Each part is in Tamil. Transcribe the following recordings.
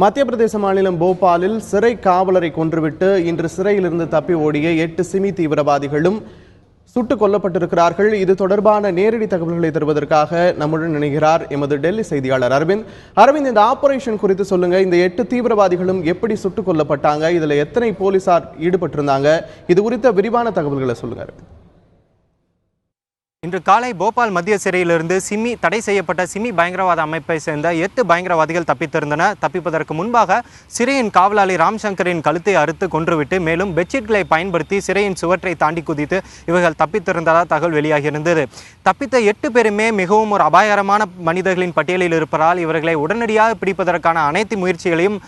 மத்திய பிரதேச மாநிலம் போபாலில் சிறை காவலரை கொன்றுவிட்டு இன்று சிறையிலிருந்து தப்பி ஓடிய 8 சிமி தீவிரவாதிகளும் சுட்டுக் கொல்லப்பட்டிருக்கிறார்கள். இது தொடர்பான நேரடி தகவல்களை தருவதற்காக நம்முடன் இணைகிறார் எமது டெல்லி செய்தியாளர் அரவிந்த். இந்த ஆபரேஷன் குறித்து சொல்லுங்க. இந்த 8 தீவிரவாதிகளும் எப்படி சுட்டுக் கொல்லப்பட்டாங்க? இதுல எத்தனை போலீசார் ஈடுபட்டிருந்தாங்க? இது குறித்த விரிவான தகவல்களை சொல்லுங்க அரவிந்த். இன்று காலை போபால் மத்திய சிறையிலிருந்து தடை செய்யப்பட்ட சிமி பயங்கரவாத அமைப்பை சேர்ந்த 8 பயங்கரவாதிகள் தப்பித்திருந்தனர். தப்பிப்பதற்கு முன்பாக சிறையின் காவலாளி ராம்சங்கரின் கழுத்தை அறுத்து கொன்றுவிட்டு மேலும் பெட்ஷீட்களை பயன்படுத்தி சிறையின் சுவற்றை தாண்டி குதித்து இவர்கள் தப்பித்திருந்ததாக தகவல் வெளியாகியிருந்தது. தப்பித்த 8 பேருமே மிகவும் ஒரு அபாயகரமான மனிதர்களின் பட்டியலில் இருப்பதால் இவர்களை உடனடியாக பிடிப்பதற்கான அனைத்து முயற்சிகளையும்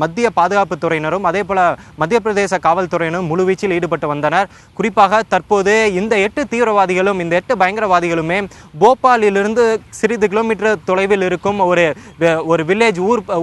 மத்திய பாதுகாப்பு துறையினரும் அதேபோல மத்திய பிரதேச காவல்துறையினரும் முழுவீச்சில் ஈடுபட்டு வந்தனர். குறிப்பாக தற்போது இந்த 8 தீவிரவாதிகளும் இந்த 8 பயங்கரவாதிகளுமே போபாலிலிருந்து சிறிது கிலோமீட்டர் தொலைவில் இருக்கும் ஒரு வில்லேஜ்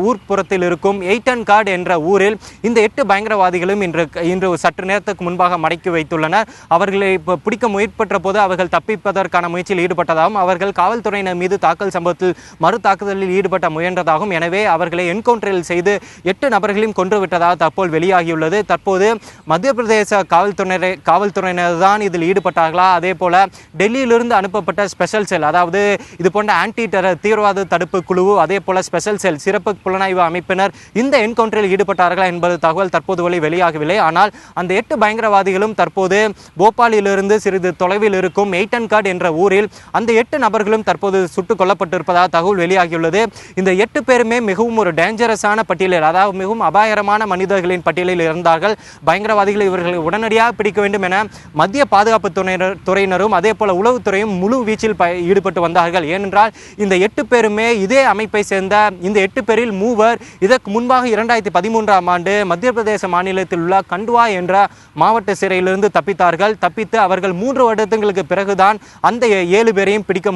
ஊர்ப்புறத்தில் இருக்கும் எய்டன்காட் என்ற ஊரில் இந்த 8 பயங்கரவாதிகளும் இன்று சற்று நேரத்துக்கு முன்பாக மடக்கி வைத்துள்ளனர். அவர்களை பிடிக்க முயற்பட்ட போது அவர்கள் தப்பிப்பதற்கான முயற்சியில் ஈடுபட்டதாகவும் அவர்கள் காவல்துறையினர் மீது தாக்கல் சம்பவத்தில் மறு தாக்குதலில் ஈடுபட்ட முயன்றதாகவும் எனவே அவர்களை என்கவுண்டரில் செய்து 8 நபர்களையும் கொன்றுவிட்டதாக தற்போது வெளியாகியுள்ளது. தற்போது மத்திய பிரதேச காவல்துறையினர் தான் இதில் ஈடுபட்டார்களா, அதே போல டெல்லியிலிருந்து அனுப்பப்பட்ட ஸ்பெஷல் செல், அதாவது இது போன்ற ஆன்டி டெரர் தீவிரவாத தடுப்பு குழு, அதே போல ஸ்பெஷல் செல் சிறப்பு புலனாய்வு அமைப்பினர் இந்த என்கவுண்டரில் ஈடுபட்டார்களா என்பது தகவல் தற்போது வெளியாகவில்லை. ஆனால் அந்த 8 பயங்கரவாதிகளும் தற்போது போபாலிலிருந்து சிறிது தொலைவில் இருக்கும் எய்டன்காட் என்ற ஊரில் அந்த 8 நபர்களும் தற்போது சுட்டுக் கொல்லப்பட்டிருப்பதாக தகவல் வெளியாகியுள்ளது. இந்த 8 பேருமே மிகவும் ஒரு டேஞ்சரஸான பட்டியலில், அதாவது மிகவும் அபாயகரமான மனிதர்களின் பட்டியலில் இருந்தார்கள். பயங்கரவாதிகள் இவர்களை உடனடியாக பிடிக்க வேண்டும் என மத்திய பாதுகாப்பு துறையினரும் அதே போல உளவுத்துறையும் முழு வீச்சில் ஈடுபட்டு வந்தார்கள். ஏனென்றால் இந்த 8 பேருமே இதே அமைப்பை சேர்ந்த இந்த 8 பேரில் 3 இதற்கு முன்பாக 2013ஆம் ஆண்டு மத்திய பிரதேச மாநிலத்தில் உள்ள கண்ட்வா என்ற மாவட்ட சிறையிலிருந்து தப்பித்து அவர்கள் 3 வருடங்களுக்கு பிறகுதான் அந்த 7 பேரையும் பிடிக்க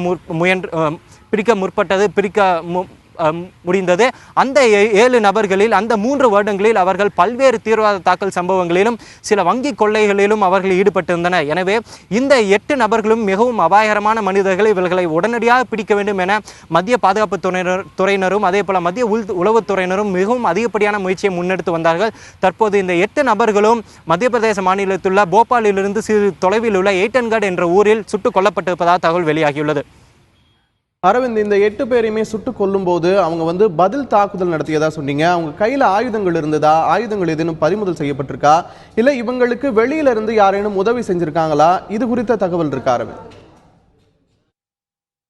முடிந்தது. அந்த 7 நபர்களில் அந்த 3 வருடங்களில் அவர்கள் பல்வேறு தீவிரவாத தாக்கல் சம்பவங்களிலும் சில வங்கி கொள்ளைகளிலும் அவர்கள் ஈடுபட்டிருந்தனர். எனவே இந்த 8 நபர்களும் மிகவும் அபாயகரமான மனிதர்கள், இவர்களை உடனடியாக பிடிக்க வேண்டும் என மத்திய பாதுகாப்பு துறையினரும் அதே போல மத்திய உளவுத்துறையினரும் மிகவும் அதிகப்படியான முயற்சியை முன்னெடுத்து வந்தார்கள். தற்போது இந்த 8 நபர்களும் மத்திய பிரதேச மாநிலத்தில் உள்ள போபாலிலிருந்து சிறு தொலைவில் உள்ள எய்டன்காட் என்ற ஊரில் சுட்டுக் கொல்லப்பட்டிருப்பதாக தகவல் வெளியாகியுள்ளது. அரவிந்த், இந்த 8 பேரையுமே சுட்டுக் கொல்லும் போது அவங்க பதில் தாக்குதல் நடத்தியதா சொன்னீங்க. அவங்க கையில ஆயுதங்கள் இருந்ததா? ஆயுதங்கள் ஏதேனும் பறிமுதல் செய்யப்பட்டிருக்கா? இல்ல இவங்களுக்கு வெளியில இருந்து யாரேனும் உதவி செஞ்சிருக்காங்களா? இது குறித்த தகவல் இருக்கா அரவிந்த்?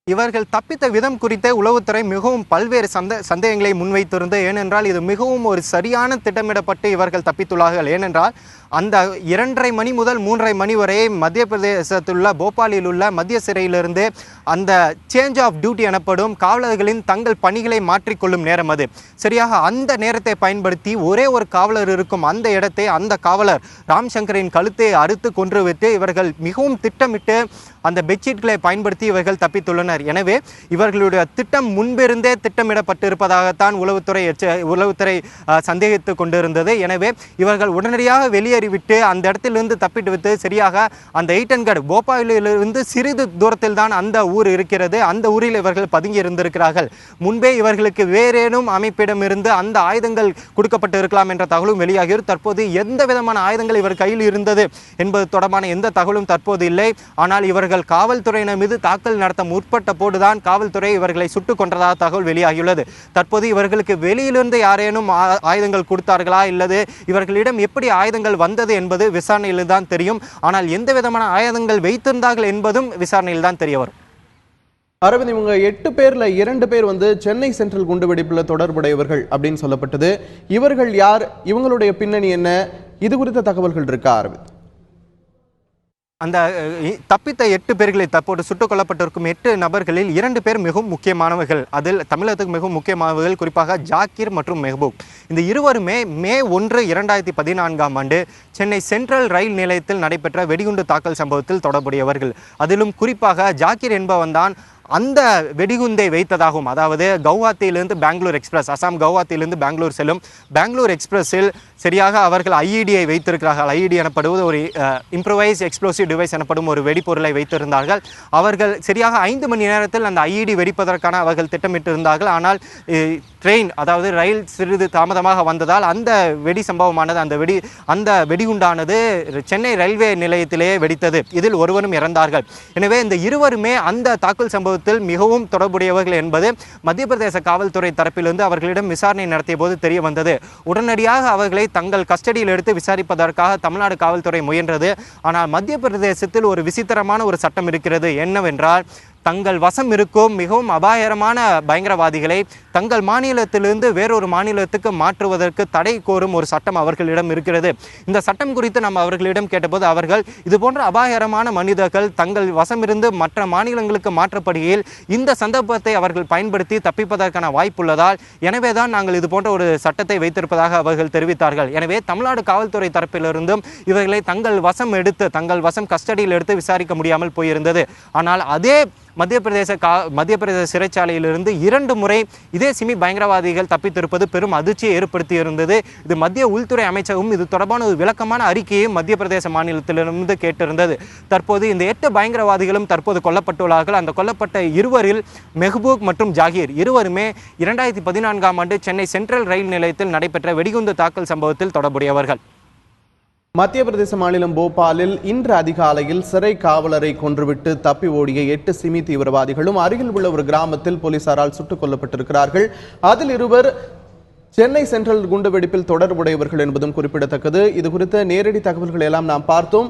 இவர்கள் தப்பித்த விதம் குறித்த உளவுத்துறை மிகவும் பல்வேறு சந்தேகங்களை முன்வைத்திருந்தது. ஏனென்றால் இது மிகவும் ஒரு சரியான திட்டமிடப்பட்டு இவர்கள் தப்பித்துள்ளார்கள். ஏனென்றால் அந்த 2:30 மணி முதல் 3:30 மணி வரை மத்திய பிரதேசத்தில் உள்ள போபாலில் உள்ள மத்திய சிறையிலிருந்து அந்த சேஞ்ச் ஆஃப் டியூட்டி எனப்படும் காவலர்களின் தங்கள் பணிகளை மாற்றிக்கொள்ளும் நேரம் அது. சரியாக அந்த நேரத்தை பயன்படுத்தி ஒரே ஒரு காவலர் இருக்கும் அந்த இடத்தை அந்த காவலர் ராம்சங்கரின் கழுத்தை அறுத்து கொன்றுவிட்டு இவர்கள் மிகவும் திட்டமிட்டு அந்த பெட்ஷீட்களை பயன்படுத்தி இவர்கள் தப்பித்துள்ளனர். எனவே இவர்களுடைய திட்டம் முன்பிருந்தே திட்டமிடப்பட்டிருப்பதாகத்தான் உளவுத்துறை சந்தேகித்து கொண்டிருந்தது. எனவே இவர்கள் உடனடியாக வெளியேறிவிட்டு அந்த இடத்திலிருந்து தப்பிட்டு விட்டு சரியாக அந்த எய்டன்காட் போபாலிலிருந்து சிறிது தூரத்தில் தான் அந்த ஊர் இருக்கிறது. அந்த ஊரில் இவர்கள் பதுங்கி இருந்திருக்கிறார்கள். முன்பே இவர்களுக்கு வேறேனும் அமைப்பிடமிருந்து அந்த ஆயுதங்கள் கொடுக்கப்பட்டு இருக்கலாம் என்ற தகவலும் வெளியாகிறது. தற்போது எந்த விதமான ஆயுதங்கள் இவர் கையில் இருந்தது என்பது தொடர்பான எந்த தகவலும் தற்போது இல்லை. ஆனால் இவர்கள் காவல்துறையினர் மீது தாக்கல் நடத்த முற்பட்ட போதுதான் காவல்துறை இவர்களை சுட்டுக் கொன்றதாக தகவல் வெளியாகியுள்ளது. தற்போது இவர்களுக்கு வெளியிலிருந்து யாரேனும் ஆயுதங்கள் கொடுத்தார்களா இல்லது இவர்களிடம் எப்படி ஆயுதங்கள் வந்தது என்பது விசாரணையில் தான் தெரியும். ஆனால் எந்த விதமான ஆயுதங்கள் வைத்திருந்தார்கள் என்பதும் விசாரணையில் தான் தெரிய வரும். அரவிந்த், இவங்க 8 பேர்ல 2 பேர் சென்னை சென்ட்ரல் குண்டுவெடிப்புல தொடர்புடையவர்கள் அப்படின்னு சொல்லப்பட்டது. இவர்கள் யார்? இவங்களுடைய பின்னணி என்ன? இது குறித்த தகவல்கள் இருக்கா அரவிந்த்? அந்த தப்பித்த 8 பேர்களை தற்போது சுட்டுக் கொல்லப்பட்டிருக்கும் 8 நபர்களில் 2 பேர் மிகவும் முக்கியமானவர்கள். அதில் தமிழகத்துக்கு மிகவும் முக்கியமானவர்கள், குறிப்பாக ஜாக்கீர் மற்றும் மெஹபூப். இந்த இருவருமே மே 1, 2014ஆம் ஆண்டு சென்னை சென்ட்ரல் ரயில் நிலையத்தில் நடைபெற்ற வெடிகுண்டு தாக்கல் சம்பவத்தில் தொடர்புடையவர்கள். அதிலும் குறிப்பாக ஜாக்கீர் என்பவன் தான் அந்த வெடிகுண்டை வைத்ததாகவும், அதாவது கவுஹாத்தியிலிருந்து பெங்களூர் எக்ஸ்பிரஸ், அசாம் கவுஹாத்தியிலிருந்து பெங்களூர் செல்லும் பெங்களூர் எக்ஸ்பிரஸில் சரியாக அவர்கள் ஐஇடியை வைத்திருக்கிறார்கள். ஐஇடி எனப்படுவது ஒரு இம்ப்ரூவைஸ் எக்ஸ்ப்ளோசிவ் டிவைஸ் எனப்படும் ஒரு வெடிப்பொருளை வைத்திருந்தார்கள். அவர்கள் சரியாக 5 மணி நேரத்தில் அந்த ஐஇடி வெடிப்பதற்கான அவர்கள் திட்டமிட்டிருந்தார்கள். ஆனால் ட்ரெயின், அதாவது ரயில் சிறிது தாமதமாக வந்ததால் அந்த வெடி சம்பவமானது, அந்த வெடிகுண்டானது சென்னை ரயில்வே நிலையத்திலேயே வெடித்தது. இதில் ஒருவரும் இறந்தார்கள். எனவே இந்த இருவருமே அந்த தாக்குதல் சம்பவத்தில் மிகவும் தொடர்புடையவர்கள் என்பது மத்திய பிரதேச காவல்துறை தரப்பிலிருந்து அவர்களிடம் விசாரணை நடத்திய போது தெரிய வந்தது. உடனடியாக அவர்களை தங்கள் கஸ்டடியில் எடுத்து விசாரிப்பதற்காக தமிழ்நாடு காவல்துறை முயன்றது. ஆனால் மத்திய பிரதேசத்தில் ஒரு விசித்திரமான ஒரு சட்டம் இருக்கிறது. என்னவென்றால், தங்கள் வசம் இருக்கும் மிகவும் அபாயகரமான பயங்கரவாதிகளை தங்கள் மாநிலத்திலிருந்து வேறொரு மாநிலத்துக்கு மாற்றுவதற்கு தடை கோரும் ஒரு சட்டம் அவர்களிடம் இருக்கிறது. இந்த சட்டம் குறித்து நம்ம அவர்களிடம் கேட்டபோது அவர்கள் இது போன்ற அபாயகரமான மனிதர்கள் தங்கள் வசமிருந்து மற்ற மாநிலங்களுக்கு மாற்றப்படுகையில் இந்த சந்தர்ப்பத்தை அவர்கள் பயன்படுத்தி தப்பிப்பதற்கான வாய்ப்புள்ளதால் எனவேதான் நாங்கள் இது போன்ற ஒரு சட்டத்தை வைத்திருப்பதாக அவர்கள் தெரிவித்தார்கள். எனவே தமிழ்நாடு காவல்துறை தரப்பிலிருந்தும் இவர்களை தங்கள் வசம் கஸ்டடியில் எடுத்து விசாரிக்க முடியாமல் போயிருந்தது. ஆனால் அதே மத்திய பிரதேச சிறைச்சாலையிலிருந்து 2 முறை இதே சிமி பயங்கரவாதிகள் தப்பித்திருப்பது பெரும் அதிர்ச்சியை ஏற்படுத்தியிருந்தது. இது மத்திய உள்துறை அமைச்சகம் இது தொடர்பான ஒரு விளக்கமான அறிக்கையை மத்திய பிரதேச மாநிலத்திலிருந்து கேட்டிருந்தது. தற்போது இந்த 8 பயங்கரவாதிகளும் தற்போது கொல்லப்பட்டுள்ளார்கள். அந்த கொல்லப்பட்ட இருவரில் மெஹபூப் மற்றும் ஜாகீர் இருவருமே 2014ஆம் ஆண்டு சென்னை சென்ட்ரல் ரயில் நிலையத்தில் நடைபெற்ற வெடிகுண்டு தாக்கல் சம்பவத்தில் தொடர்புடையவர்கள். மத்திய பிரதேச மாநிலம் போபாலில் இன்று அதிகாலையில் சிறை காவலரை கொன்றுவிட்டு தப்பி ஓடிய 8 சிமி தீவிரவாதிகளும் அருகில் உள்ள ஒரு கிராமத்தில் போலீசாரால் சுட்டுக் கொல்லப்பட்டிருக்கிறார்கள். அதில் இருவர் சென்னை சென்ட்ரல் குண்டுவெடிப்பில் தொடர்புடையவர்கள் என்பதும் குறிப்பிடத்தக்கது. இது குறித்த நேரடி தகவல்களை எல்லாம் நாம் பார்த்தோம்.